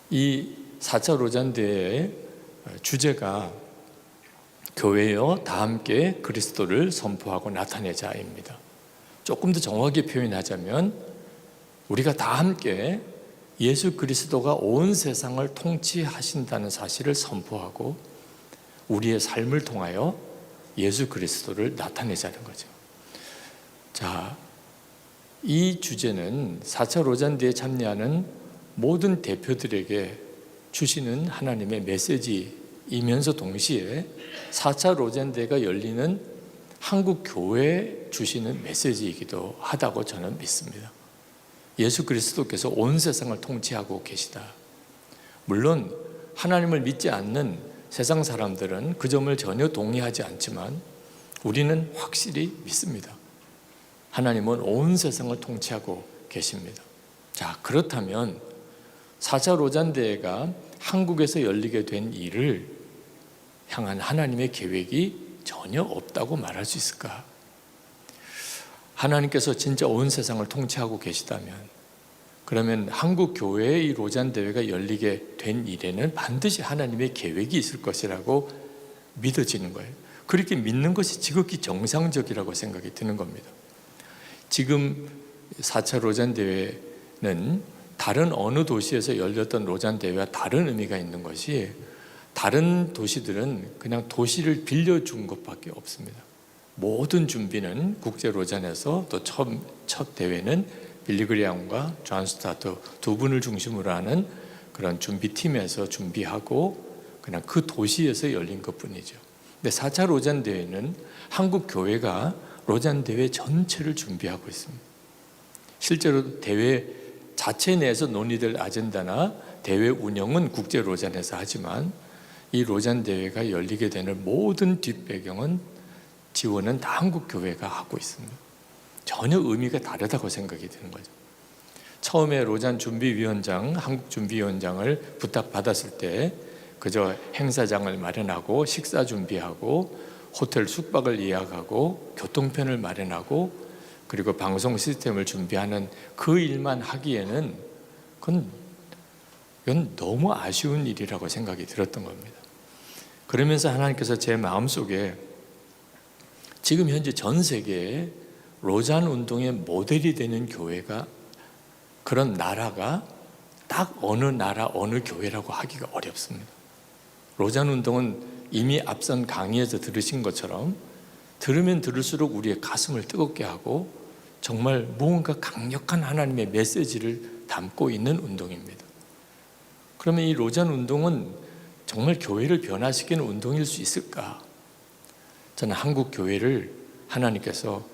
이 4차 로잔대회의 주제가 교회여 다 함께 그리스도를 선포하고 나타내자입니다. 조금 더 정확하게 표현하자면 우리가 다 함께 예수 그리스도가 온 세상을 통치하신다는 사실을 선포하고 우리의 삶을 통하여 예수 그리스도를 나타내자는 거죠. 자, 이 주제는 4차 로잔대에 참여하는 모든 대표들에게 주시는 하나님의 메시지이면서 동시에 4차 로잔대가 열리는 한국 교회에 주시는 메시지이기도 하다고 저는 믿습니다. 예수 그리스도께서 온 세상을 통치하고 계시다. 물론 하나님을 믿지 않는 세상 사람들은 그 점을 전혀 동의하지 않지만 우리는 확실히 믿습니다. 하나님은 온 세상을 통치하고 계십니다. 자, 그렇다면 4차 로잔대회가 한국에서 열리게 된 일을 향한 하나님의 계획이 전혀 없다고 말할 수 있을까? 하나님께서 진짜 온 세상을 통치하고 계시다면 그러면 한국 교회의 이 로잔대회가 열리게 된 일에는 반드시 하나님의 계획이 있을 것이라고 믿어지는 거예요. 그렇게 믿는 것이 지극히 정상적이라고 생각이 드는 겁니다. 지금 4차 로잔대회는 다른 어느 도시에서 열렸던 로잔대회와 다른 의미가 있는 것이 다른 도시들은 그냥 도시를 빌려준 것밖에 없습니다. 모든 준비는 국제 로잔에서 또 첫 대회는 빌리그리암과 존 스타트 두 분을 중심으로 하는 그런 준비팀에서 준비하고 그냥 그 도시에서 열린 것뿐이죠. 근데 4차 로잔 대회는 한국 교회가 로잔 대회 전체를 준비하고 있습니다. 실제로 대회 자체 내에서 논의될 아젠다나 대회 운영은 국제 로잔에서 하지만 이 로잔 대회가 열리게 되는 모든 뒷배경은 지원은 다 한국 교회가 하고 있습니다. 전혀 의미가 다르다고 생각이 드는 거죠. 처음에 로잔 준비위원장, 한국 준비위원장을 부탁받았을 때 그저 행사장을 마련하고 식사 준비하고 호텔 숙박을 예약하고 교통편을 마련하고 그리고 방송 시스템을 준비하는 그 일만 하기에는 그건 너무 아쉬운 일이라고 생각이 들었던 겁니다. 그러면서 하나님께서 제 마음속에 지금 현재 전 세계에 로잔 운동의 모델이 되는 교회가 그런 나라가 딱 어느 나라 어느 교회라고 하기가 어렵습니다. 로잔 운동은 이미 앞선 강의에서 들으신 것처럼 들으면 들을수록 우리의 가슴을 뜨겁게 하고 정말 무언가 강력한 하나님의 메시지를 담고 있는 운동입니다. 그러면 이 로잔 운동은 정말 교회를 변화시키는 운동일 수 있을까? 저는 한국 교회를 하나님께서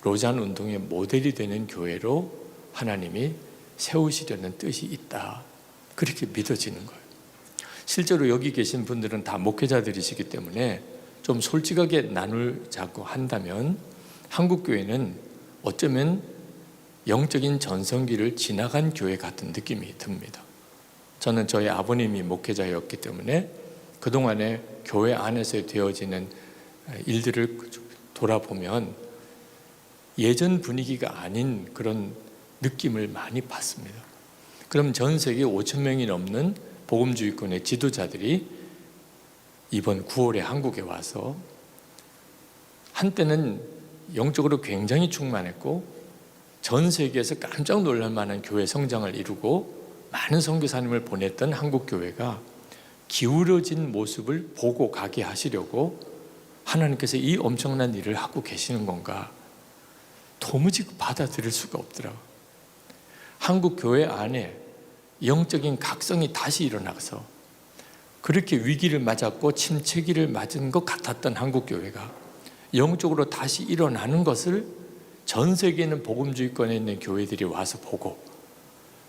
로잔 운동의 모델이 되는 교회로 하나님이 세우시려는 뜻이 있다. 그렇게 믿어지는 거예요. 실제로 여기 계신 분들은 다 목회자들이시기 때문에 좀 솔직하게 나누자고 한다면 한국 교회는 어쩌면 영적인 전성기를 지나간 교회 같은 느낌이 듭니다. 저는 저희 아버님이 목회자였기 때문에 그동안에 교회 안에서 되어지는 일들을 돌아보면 예전 분위기가 아닌 그런 느낌을 많이 받습니다. 그럼 전 세계 5천 명이 넘는 복음주의권의 지도자들이 이번 9월에 한국에 와서 한때는 영적으로 굉장히 충만했고 전 세계에서 깜짝 놀랄 만한 교회 성장을 이루고 많은 선교사님을 보냈던 한국 교회가 기울어진 모습을 보고 가게 하시려고 하나님께서 이 엄청난 일을 하고 계시는 건가? 도무지 받아들일 수가 없더라고요. 한국 교회 안에 영적인 각성이 다시 일어나서 그렇게 위기를 맞았고 침체기를 맞은 것 같았던 한국 교회가 영적으로 다시 일어나는 것을 전 세계에 있는 복음주의권에 있는 교회들이 와서 보고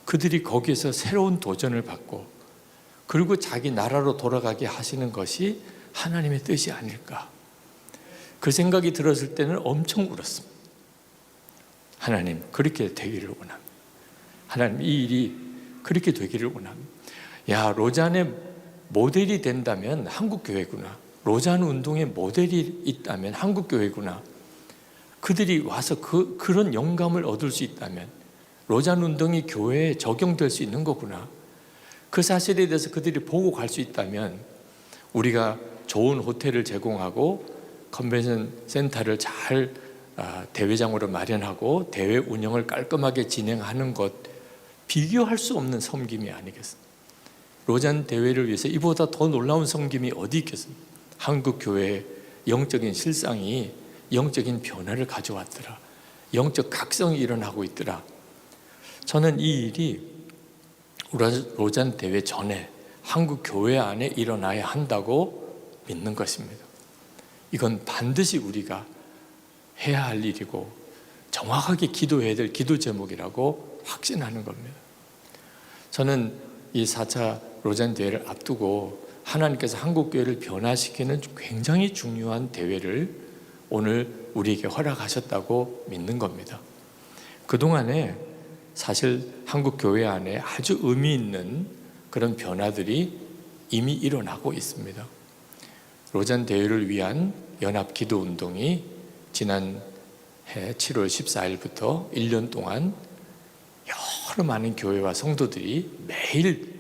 그들이 거기에서 새로운 도전을 받고 그리고 자기 나라로 돌아가게 하시는 것이 하나님의 뜻이 아닐까? 그 생각이 들었을 때는 엄청 울었습니다. 하나님, 그렇게 되기를 원합니다. 하나님, 이 일이 그렇게 되기를 원합니다. 야, 로잔의 모델이 된다면 한국 교회구나. 로잔 운동의 모델이 있다면 한국 교회구나. 그들이 와서 그런 영감을 얻을 수 있다면 로잔 운동이 교회에 적용될 수 있는 거구나. 그 사실에 대해서 그들이 보고 갈 수 있다면 우리가 좋은 호텔을 제공하고 컨벤션 센터를 잘 대회장으로 마련하고 대회 운영을 깔끔하게 진행하는 것, 비교할 수 없는 섬김이 아니겠습니까? 로잔 대회를 위해서 이보다 더 놀라운 섬김이 어디 있겠습니까? 한국 교회의 영적인 실상이 영적인 변화를 가져왔더라. 영적 각성이 일어나고 있더라. 저는 이 일이 로잔 대회 전에 한국 교회 안에 일어나야 한다고 믿는 것입니다. 이건 반드시 우리가 해야 할 일이고 정확하게 기도해야 될 기도 제목이라고 확신하는 겁니다. 저는 이 4차 로잔 대회를 앞두고 하나님께서 한국 교회를 변화시키는 굉장히 중요한 대회를 오늘 우리에게 허락하셨다고 믿는 겁니다. 그동안에 사실 한국 교회 안에 아주 의미 있는 그런 변화들이 이미 일어나고 있습니다. 로잔 대회를 위한 연합 기도 운동이 지난해 7월 14일부터 1년 동안 여러 많은 교회와 성도들이 매일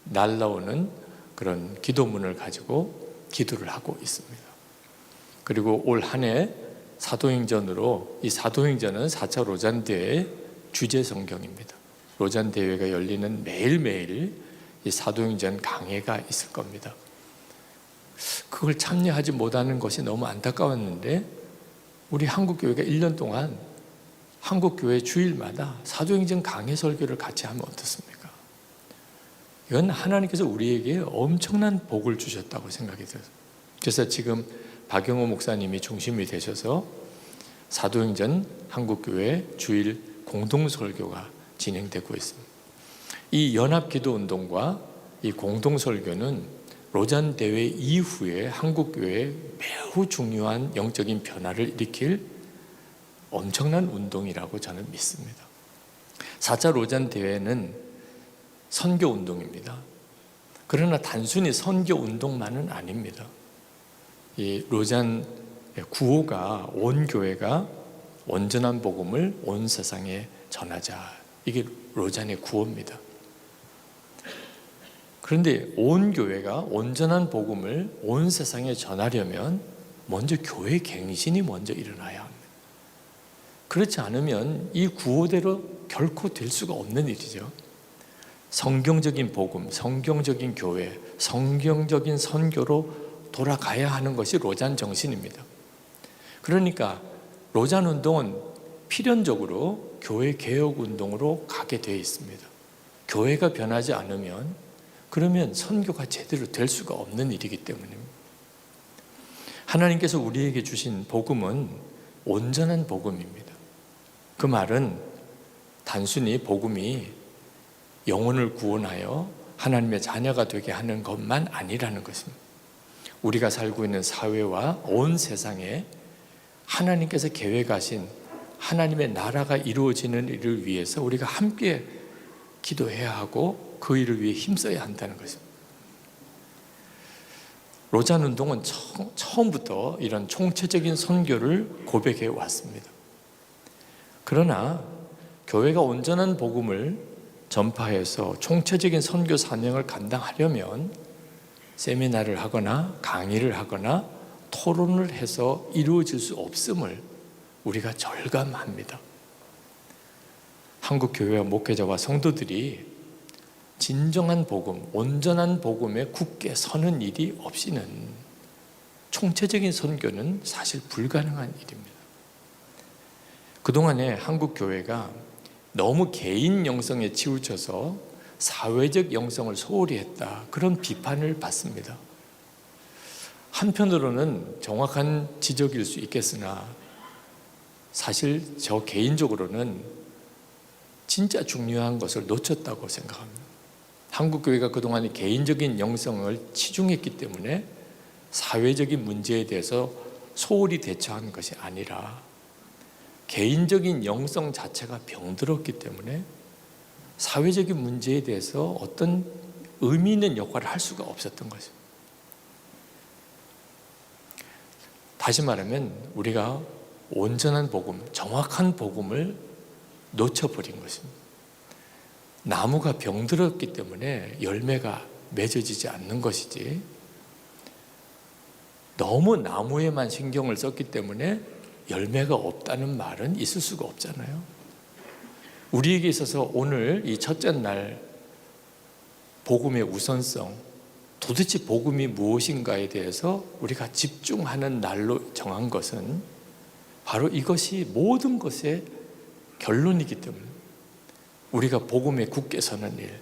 날라오는 그런 기도문을 가지고 기도를 하고 있습니다. 그리고 올 한 해 사도행전으로, 이 사도행전은 4차 로잔 대회의 주제 성경입니다. 로잔 대회가 열리는 매일매일 이 사도행전 강해가 있을 겁니다. 그걸 참여하지 못하는 것이 너무 안타까웠는데 우리 한국교회가 1년 동안 한국교회 주일마다 사도행전 강해 설교를 같이 하면 어떻습니까? 이건 하나님께서 우리에게 엄청난 복을 주셨다고 생각이 들어요. 그래서 지금 박영호 목사님이 중심이 되셔서 사도행전 한국교회 주일 공동설교가 진행되고 있습니다. 이 연합기도운동과 이 공동설교는 로잔 대회 이후에 한국교회에 매우 중요한 영적인 변화를 일으킬 엄청난 운동이라고 저는 믿습니다. 4차 로잔 대회는 선교운동입니다. 그러나 단순히 선교운동만은 아닙니다. 이 로잔 구호가 온 교회가 온전한 복음을 온 세상에 전하자. 이게 로잔의 구호입니다. 그런데 온 교회가 온전한 복음을 온 세상에 전하려면 먼저 교회 갱신이 먼저 일어나야 합니다. 그렇지 않으면 이 구호대로 결코 될 수가 없는 일이죠. 성경적인 복음, 성경적인 교회, 성경적인 선교로 돌아가야 하는 것이 로잔 정신입니다. 그러니까 로잔 운동은 필연적으로 교회 개혁 운동으로 가게 되어 있습니다. 교회가 변하지 않으면 그러면 선교가 제대로 될 수가 없는 일이기 때문입니다. 하나님께서 우리에게 주신 복음은 온전한 복음입니다. 그 말은 단순히 복음이 영혼을 구원하여 하나님의 자녀가 되게 하는 것만 아니라는 것입니다. 우리가 살고 있는 사회와 온 세상에 하나님께서 계획하신 하나님의 나라가 이루어지는 일을 위해서 우리가 함께 기도해야 하고 그 일을 위해 힘써야 한다는 것입니다. 로잔 운동은 처음부터 이런 총체적인 선교를 고백해 왔습니다. 그러나 교회가 온전한 복음을 전파해서 총체적인 선교 사명을 감당하려면 세미나를 하거나 강의를 하거나 토론을 해서 이루어질 수 없음을 우리가 절감합니다. 한국 교회와 목회자와 성도들이 진정한 복음, 온전한 복음에 굳게 서는 일이 없이는 총체적인 선교는 사실 불가능한 일입니다. 그동안에 한국 교회가 너무 개인 영성에 치우쳐서 사회적 영성을 소홀히 했다, 그런 비판을 받습니다. 한편으로는 정확한 지적일 수 있겠으나 사실 저 개인적으로는 진짜 중요한 것을 놓쳤다고 생각합니다. 한국교회가 그동안 개인적인 영성을 치중했기 때문에 사회적인 문제에 대해서 소홀히 대처한 것이 아니라 개인적인 영성 자체가 병들었기 때문에 사회적인 문제에 대해서 어떤 의미 있는 역할을 할 수가 없었던 것입니다. 다시 말하면 우리가 온전한 복음, 정확한 복음을 놓쳐버린 것입니다. 나무가 병들었기 때문에 열매가 맺어지지 않는 것이지, 너무 나무에만 신경을 썼기 때문에 열매가 없다는 말은 있을 수가 없잖아요. 우리에게 있어서 오늘 이 첫째 날 복음의 우선성, 도대체 복음이 무엇인가에 대해서 우리가 집중하는 날로 정한 것은 바로 이것이 모든 것의 결론이기 때문에 우리가 복음에 굳게 서는 일.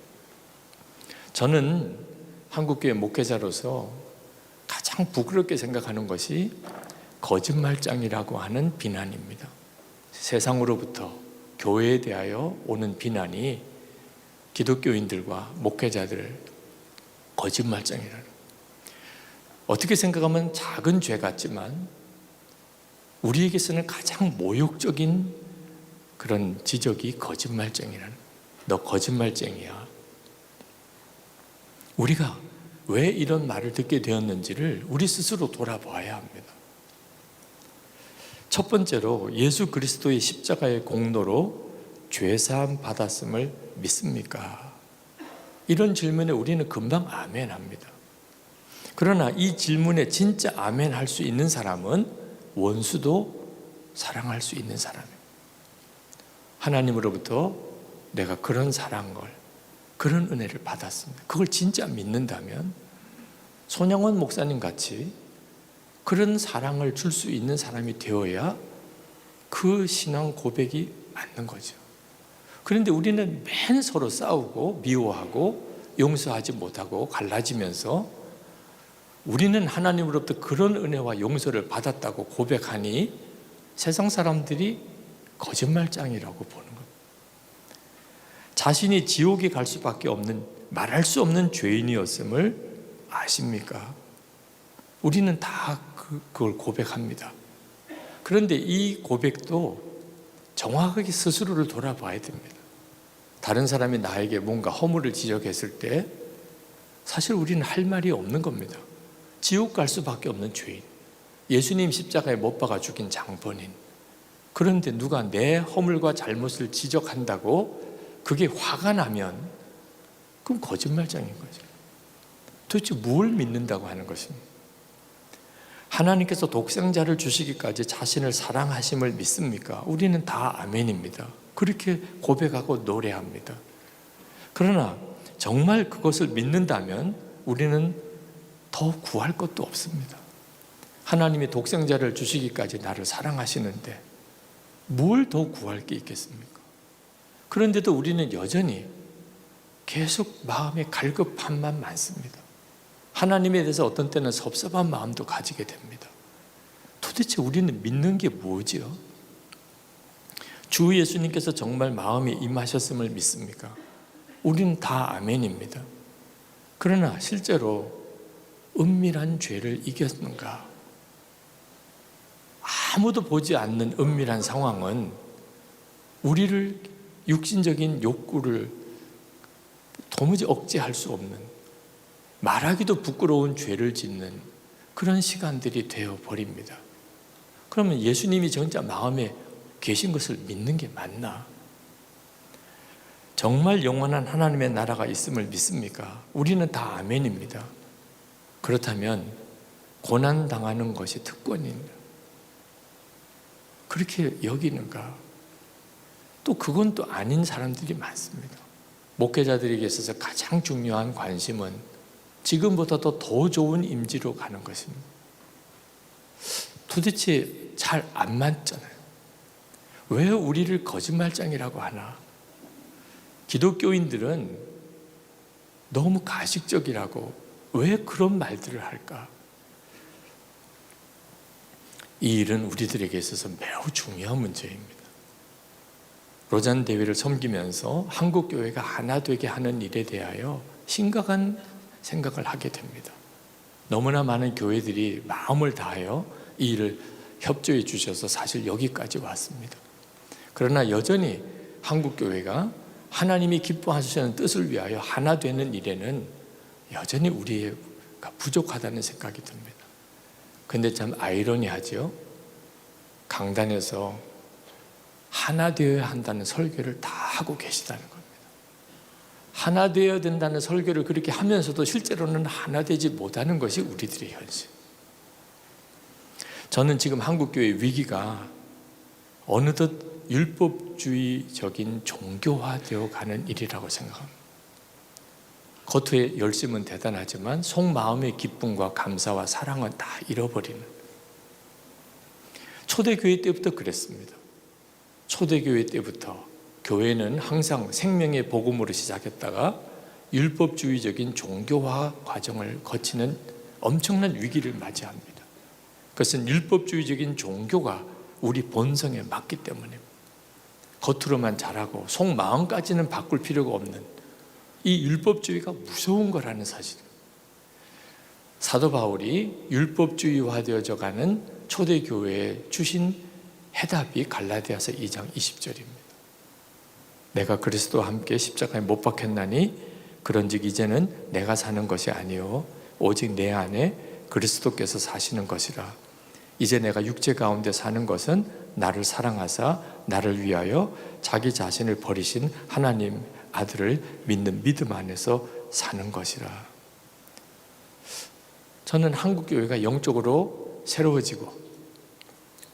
저는 한국교회 목회자로서 가장 부끄럽게 생각하는 것이 거짓말장이라고 하는 비난입니다. 세상으로부터 교회에 대하여 오는 비난이 기독교인들과 목회자들을 거짓말장이라는, 어떻게 생각하면 작은 죄 같지만 우리에게서는 가장 모욕적인 그런 지적이 거짓말쟁이라는, 너 거짓말쟁이야. 우리가 왜 이런 말을 듣게 되었는지를 우리 스스로 돌아봐야 합니다. 첫 번째로, 예수 그리스도의 십자가의 공로로 죄사함 받았음을 믿습니까? 이런 질문에 우리는 금방 아멘 합니다. 그러나 이 질문에 진짜 아멘 할 수 있는 사람은 원수도 사랑할 수 있는 사람이에요. 하나님으로부터 내가 그런 사랑을, 그런 은혜를 받았습니다. 그걸 진짜 믿는다면 손양원 목사님 같이 그런 사랑을 줄 수 있는 사람이 되어야 그 신앙 고백이 맞는 거죠. 그런데 우리는 맨 서로 싸우고 미워하고 용서하지 못하고 갈라지면서 우리는 하나님으로부터 그런 은혜와 용서를 받았다고 고백하니 세상 사람들이 거짓말장이라고 보는 겁니다. 자신이 지옥에 갈 수밖에 없는, 말할 수 없는 죄인이었음을 아십니까? 우리는 다 그걸 고백합니다. 그런데 이 고백도 정확하게 스스로를 돌아봐야 됩니다. 다른 사람이 나에게 뭔가 허물을 지적했을 때 사실 우리는 할 말이 없는 겁니다. 지옥 갈 수밖에 없는 죄인, 예수님 십자가에 못 박아 죽인 장본인. 그런데 누가 내 허물과 잘못을 지적한다고 그게 화가 나면 그건 거짓말장인 거죠. 도대체 뭘 믿는다고 하는 것입니다. 하나님께서 독생자를 주시기까지 자신을 사랑하심을 믿습니까? 우리는 다 아멘입니다. 그렇게 고백하고 노래합니다. 그러나 정말 그것을 믿는다면 우리는 더 구할 것도 없습니다. 하나님이 독생자를 주시기까지 나를 사랑하시는데 뭘 더 구할 게 있겠습니까? 그런데도 우리는 여전히 계속 마음에 갈급함만 많습니다. 하나님에 대해서 어떤 때는 섭섭한 마음도 가지게 됩니다. 도대체 우리는 믿는 게 뭐지요? 주 예수님께서 정말 마음에 임하셨음을 믿습니까? 우리는 다 아멘입니다. 그러나 실제로 은밀한 죄를 이겼는가? 아무도 보지 않는 은밀한 상황은 우리를 육신적인 욕구를 도무지 억제할 수 없는, 말하기도 부끄러운 죄를 짓는 그런 시간들이 되어버립니다. 그러면 예수님이 진짜 마음에 계신 것을 믿는 게 맞나? 정말 영원한 하나님의 나라가 있음을 믿습니까? 우리는 다 아멘입니다. 그렇다면 고난당하는 것이 특권입니다. 그렇게 여기는가? 또 그건 또 아닌 사람들이 많습니다. 목회자들에게 있어서 가장 중요한 관심은 지금보다도 더 좋은 임지로 가는 것입니다. 도대체 잘 안 맞잖아요. 왜 우리를 거짓말장이라고 하나? 기독교인들은 너무 가식적이라고 왜 그런 말들을 할까? 이 일은 우리들에게 있어서 매우 중요한 문제입니다. 로잔 대회를 섬기면서 한국 교회가 하나 되게 하는 일에 대하여 심각한 생각을 하게 됩니다. 너무나 많은 교회들이 마음을 다하여 이 일을 협조해 주셔서 사실 여기까지 왔습니다. 그러나 여전히 한국 교회가 하나님이 기뻐하시는 뜻을 위하여 하나 되는 일에는 여전히 우리가 부족하다는 생각이 듭니다. 그런데 참 아이러니하죠. 강단에서 하나 되어야 한다는 설교를 다 하고 계시다는 겁니다. 하나 되어야 된다는 설교를 그렇게 하면서도 실제로는 하나 되지 못하는 것이 우리들의 현실. 저는 지금 한국교회 위기가 어느덧 율법주의적인 종교화되어 가는 일이라고 생각합니다. 겉의 열심은 대단하지만 속마음의 기쁨과 감사와 사랑은 다 잃어버리는. 초대교회 때부터 그랬습니다. 초대교회 때부터 교회는 항상 생명의 복음으로 시작했다가 율법주의적인 종교화 과정을 거치는 엄청난 위기를 맞이합니다. 그것은 율법주의적인 종교가 우리 본성에 맞기 때문입니다. 겉으로만 잘하고 속마음까지는 바꿀 필요가 없는 이 율법주의가 무서운 거라는 사실입니다. 사도 바울이 율법주의화되어져 가는 초대교회에 주신 해답이 갈라디아서 2장 20절입니다. 내가 그리스도와 함께 십자가에 못 박혔나니 그런즉 이제는 내가 사는 것이 아니요 오직 내 안에 그리스도께서 사시는 것이라. 이제 내가 육체 가운데 사는 것은 나를 사랑하사 나를 위하여 자기 자신을 버리신 하나님 아들을 믿는 믿음 안에서 사는 것이라. 저는 한국교회가 영적으로 새로워지고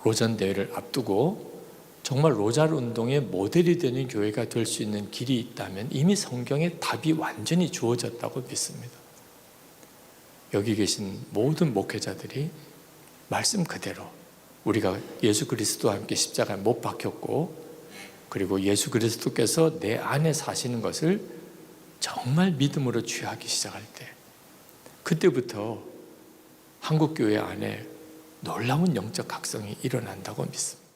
로잔 대회를 앞두고 정말 로잔 운동의 모델이 되는 교회가 될 수 있는 길이 있다면 이미 성경에 답이 완전히 주어졌다고 믿습니다. 여기 계신 모든 목회자들이 말씀 그대로 우리가 예수 그리스도와 함께 십자가에 못 박혔고 그리고 예수 그리스도께서 내 안에 사시는 것을 정말 믿음으로 취하기 시작할 때 그때부터 한국교회 안에 놀라운 영적 각성이 일어난다고 믿습니다.